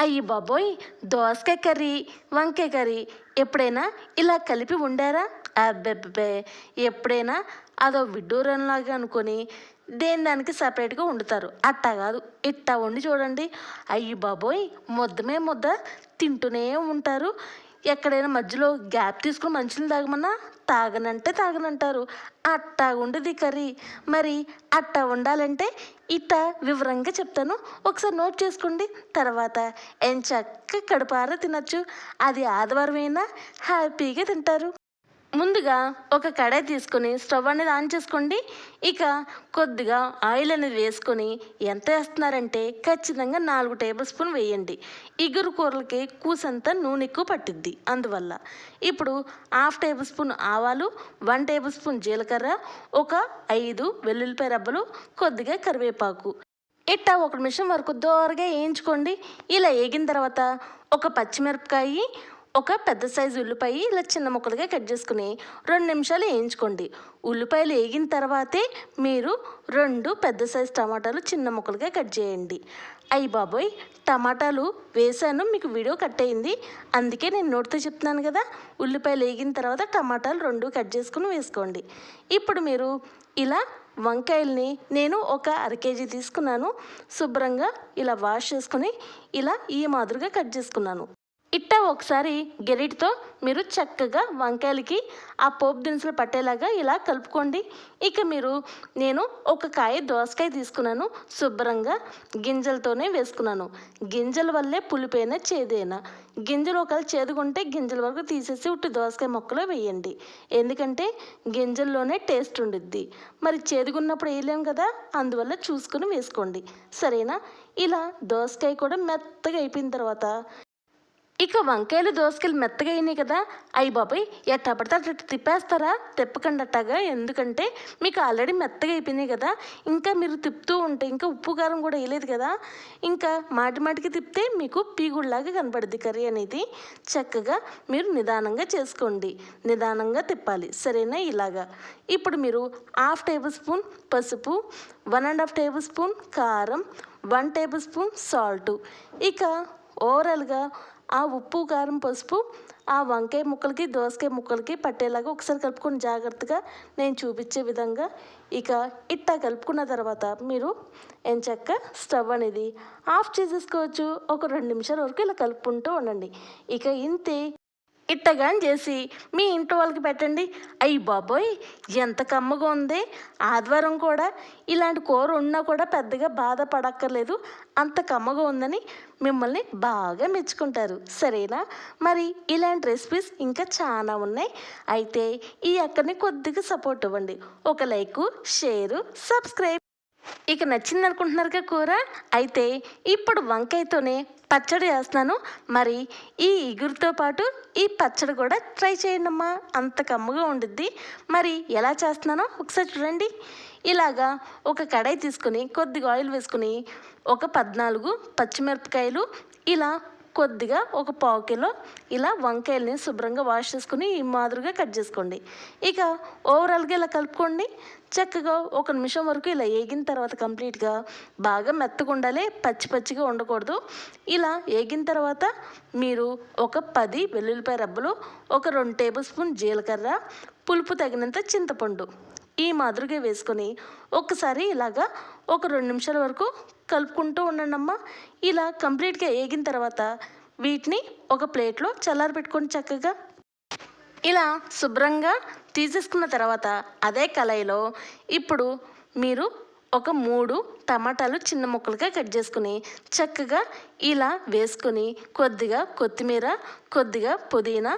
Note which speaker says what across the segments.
Speaker 1: అయ్య బాబోయ్! దోసకాయ కర్రీ, వంకాయ కర్రీ ఎప్పుడైనా ఇలా కలిపి వండారా? అబ్బెబ్బెబ్బే! ఎప్పుడైనా అదో విడ్డూరంలాగా అనుకొని దేని దానికి సపరేట్‌గా వండుతారు. అట్టా కాదు, ఇట్టా వండి చూడండి. అయ్య బాబోయ్! ముద్దమే ముద్ద తింటూనే ఉంటారు. ఎక్కడైనా మధ్యలో గ్యాప్ తీసుకొని మంచినీళ్ళు తాగమన్నా తాగనంటే తాగనంటారు. అట్టాగుంటది కర్రీ. మరి అట్టా వండాలంటే ఇట్టా వివరంగా చెప్తాను. ఒకసారి నోట్ చేసుకోండి. తర్వాత ఎంచక్కా కడుపారా తినొచ్చు. అది ఆదివారమైనా హ్యాపీగా తింటారు. ముందుగా ఒక కడాయి తీసుకొని స్టవ్ అనేది ఆన్ చేసుకోండి. ఇక కొద్దిగా ఆయిల్ అనేది వేసుకొని ఎంత వేస్తున్నారంటే ఖచ్చితంగా 4 టేబుల్ స్పూన్ వేయండి. ఇగురు కూరలకి కూసంత నూనె ఎక్కువ పట్టిద్ది. అందువల్ల ఇప్పుడు హాఫ్ టేబుల్ స్పూన్ ఆవాలు, 1 టేబుల్ స్పూన్ జీలకర్ర, ఒక 5 వెల్లుల్లిపాయ రబ్బలు, కొద్దిగా కరివేపాకు ఇట్టా 1 నిమిషం వరకు దోరగా వేయించుకోండి. ఇలా వేగిన తర్వాత ఒక పచ్చిమిరపకాయ, ఒక పెద్ద సైజు ఉల్లిపాయ ఇలా చిన్న ముక్కలుగా కట్ చేసుకుని 2 నిమిషాలు వేయించుకోండి. ఉల్లిపాయలు వేగిన తర్వాతే మీరు 2 పెద్ద సైజు టమాటాలు చిన్న ముక్కలుగా కట్ చేయండి. అయ్య బాబోయ్! టమాటాలు వేసాను, మీకు వీడియో కట్ అయింది. అందుకే నేను నోటితో చెప్తున్నాను కదా. ఉల్లిపాయలు వేగిన తర్వాత టమాటాలు 2 కట్ చేసుకుని వేసుకోండి. ఇప్పుడు మీరు ఇలా వంకాయల్ని నేను ఒక అర కేజీ తీసుకున్నాను. శుభ్రంగా ఇలా వాష్ చేసుకుని ఇలా ఈ మాదిరిగా కట్ చేసుకున్నాను. ఇట్టా ఒకసారి గెరిటితో మీరు చక్కగా వంకాయలకి ఆ పోపు దినుసులు పట్టేలాగా ఇలా కలుపుకోండి. ఇక నేను ఒక కాయ దోసకాయ తీసుకున్నాను. శుభ్రంగా గింజలతోనే వేసుకున్నాను. గింజల వల్లే పులిపైన చేదైనా. గింజలు ఒకవేళ చేదుకుంటే గింజల వరకు తీసేసి ఉట్టి దోసకాయ మొక్కలో వేయండి. ఎందుకంటే గింజల్లోనే టేస్ట్ ఉండిద్ది. మరి చేదుకున్నప్పుడు వేయలేం కదా, అందువల్ల చూసుకుని వేసుకోండి. సరేనా? ఇలా దోసకాయ కూడా మెత్తగా అయిపోయిన తర్వాత ఇక వంకాయలు దోసకాయలు మెత్తగా అయినాయి కదా. అయ్య బాబాయ్! ఎట్టా పడితే అట్లా తిప్పేస్తారా? తిప్పకండి అట్టాగా. ఎందుకంటే మీకు ఆల్రెడీ మెత్తగా అయిపోయినాయి కదా. ఇంకా మీరు తిప్పుతూ ఉంటే ఇంకా ఉప్పు కారం కూడా వేయలేదు కదా. ఇంకా మాటి మాటికి తిప్పితే మీకు పీగుడులాగా కనబడుద్ది కర్రీ అనేది. చక్కగా మీరు నిదానంగా చేసుకోండి. నిదానంగా తిప్పాలి. సరేనా? ఇలాగా ఇప్పుడు మీరు హాఫ్ టేబుల్ స్పూన్ పసుపు, 1½ టేబుల్ స్పూన్ కారం, 1 టేబుల్ స్పూన్ సాల్టు, ఇక ఓవరాల్గా ఆ ఉప్పు, కారం, పసుపు ఆ వంకాయ ముక్కలకి, దోసకాయ ముక్కలకి పట్టేలాగా ఒకసారి కలుపుకొని జాగ్రత్తగా నేను చూపించే విధంగా ఇక ఇట్టా కలుపుకున్న తర్వాత మీరు ఎంచక్కా స్టవ్ అనేది ఆఫ్ చేసేసుకోవచ్చు. ఒక 2 నిమిషాల వరకు ఇలా కలుపుకుంటూ ఉండండి. ఇక ఇంతే. ఇట్టగాని చేసి మీ ఇంట్లో వాళ్ళకి పెట్టండి. అయ్య బాబోయ్! ఎంత కమ్మగా ఉంది. ఆదివారం కూడా ఇలాంటి కూర ఉన్నా కూడా పెద్దగా బాధపడక్కర్లేదు. అంత కమ్మగా ఉందని మిమ్మల్ని బాగా మెచ్చుకుంటారు. సరేనా? మరి ఇలాంటి రెసిపీస్ ఇంకా చాలా ఉన్నాయి. అయితే ఈ అక్కని కొద్దిగా సపోర్ట్ ఇవ్వండి. ఒక లైకు, షేరు, సబ్స్క్రైబ్. ఇక నచ్చింది అనుకుంటున్నారుగా కూర. అయితే ఇప్పుడు వంకాయతోనే పచ్చడి చేస్తున్నాను. మరి ఈ ఇగురుతో పాటు ఈ పచ్చడి కూడా ట్రై చేయండి అమ్మా. అంత కమ్మగా ఉండిద్ది. మరి ఎలా చేస్తున్నానో ఒకసారి చూడండి. ఇలాగా ఒక కడాయి తీసుకుని కొద్దిగా ఆయిల్ వేసుకుని ఒక 14 పచ్చిమిరపకాయలు ఇలా కొద్దిగా ఒక 1/4 కిలో ఇలా వంకాయలని శుభ్రంగా వాష్ చేసుకుని ఈ మాదిరిగా కట్ చేసుకోండి. ఇక ఓవరాల్గా ఇలా కలుపుకోండి. చక్కగా 1 నిమిషం వరకు ఇలా వేగిన తర్వాత కంప్లీట్గా బాగా మెత్తగా ఉండాలి, పచ్చి పచ్చిగా ఉండకూడదు. ఇలా వేగిన తర్వాత మీరు ఒక 10 వెల్లుల్లిపాయ రబ్బలు, ఒక 2 టేబుల్ స్పూన్ జీలకర్ర, పులుపు తగినంత చింతపండు ఈ మాదిరిగా వేసుకొని ఒక్కసారి ఇలాగా ఒక 2 నిమిషాల వరకు కలుపుకుంటూ ఉండండి అమ్మ. ఇలా కంప్లీట్గా వేగిన తర్వాత వీటిని ఒక ప్లేట్లో చల్లారబెట్టుకొని చక్కగా ఇలా శుభ్రంగా తీసేసుకున్న తర్వాత అదే కళాయిలో ఇప్పుడు మీరు ఒక 3 టమాటాలు చిన్న ముక్కలుగా కట్ చేసుకుని చక్కగా ఇలా వేసుకొని కొద్దిగా కొత్తిమీర, కొద్దిగా పుదీనా,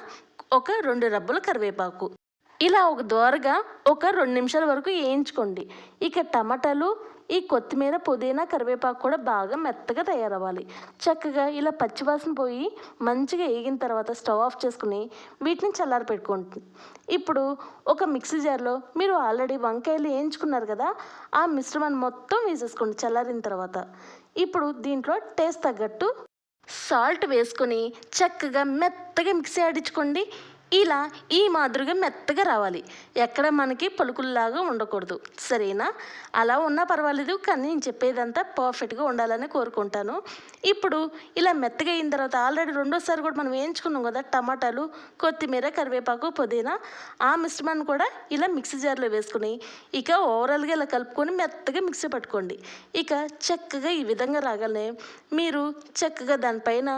Speaker 1: ఒక 2 రబ్బలు కరివేపాకు ఇలా ఒక దోరగా ఒక 2 నిమిషాల వరకు వేయించుకోండి. ఇక టమాటాలు, ఈ కొత్తిమీర, పుదీనా, కరివేపాకు కూడా బాగా మెత్తగా తయారవ్వాలి. చక్కగా ఇలా పచ్చివాసన పోయి మంచిగా వేగిన తర్వాత స్టవ్ ఆఫ్ చేసుకుని వీటిని చల్లారి పెట్టుకోండి. ఇప్పుడు ఒక మిక్సీ జార్లో మీరు ఆల్రెడీ వంకాయలు వేయించుకున్నారు కదా, ఆ మిశ్రమాన్ని మొత్తం వేసేసుకోండి చల్లారిన తర్వాత. ఇప్పుడు దీంట్లో టేస్ట్ తగ్గట్టు సాల్ట్ వేసుకొని చక్కగా మెత్తగా మిక్సీ ఆడించుకోండి. ఇలా ఈ మాదిరిగా మెత్తగా రావాలి. ఎక్కడ మనకి పలుకుల్లాగా ఉండకూడదు. సరేనా? అలా ఉన్నా పర్వాలేదు, కానీ నేను చెప్పేదంతా పర్ఫెక్ట్గా ఉండాలని కోరుకుంటాను. ఇప్పుడు ఇలా మెత్తగా అయిన తర్వాత ఆల్రెడీ రెండోసారి కూడా మనం వేయించుకున్నాం కదా టమాటాలు, కొత్తిమీర, కరివేపాకు, పుదీనా, ఆ మిశ్రమాన్ని కూడా ఇలా మిక్సీ జార్లో వేసుకుని ఇక ఓవరాల్గా ఇలా కలుపుకొని మెత్తగా మిక్సీ పట్టుకోండి. ఇక చక్కగా ఈ విధంగా రాగానే మీరు చక్కగా దానిపైన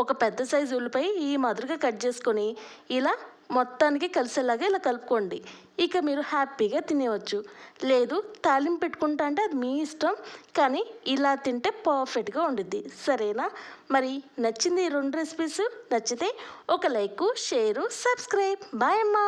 Speaker 1: ఒక పెద్ద సైజు ఉల్లిపాయ ఈ మాదిరిగా కట్ చేసుకొని ఇలా మొత్తానికి కలిసేలాగా ఇలా కలుపుకోండి. ఇక మీరు హ్యాపీగా తినేవచ్చు. లేదు తాలింపు పెట్టుకుంటా అంటే అది మీ ఇష్టం, కానీ ఇలా తింటే పర్ఫెక్ట్గా ఉండిద్ది. సరేనా? మరి నచ్చింది ఈ 2 రెసిపీస్? నచ్చితే ఒక లైక్, షేరు, సబ్స్క్రైబ్. బాయ్ అమ్మా.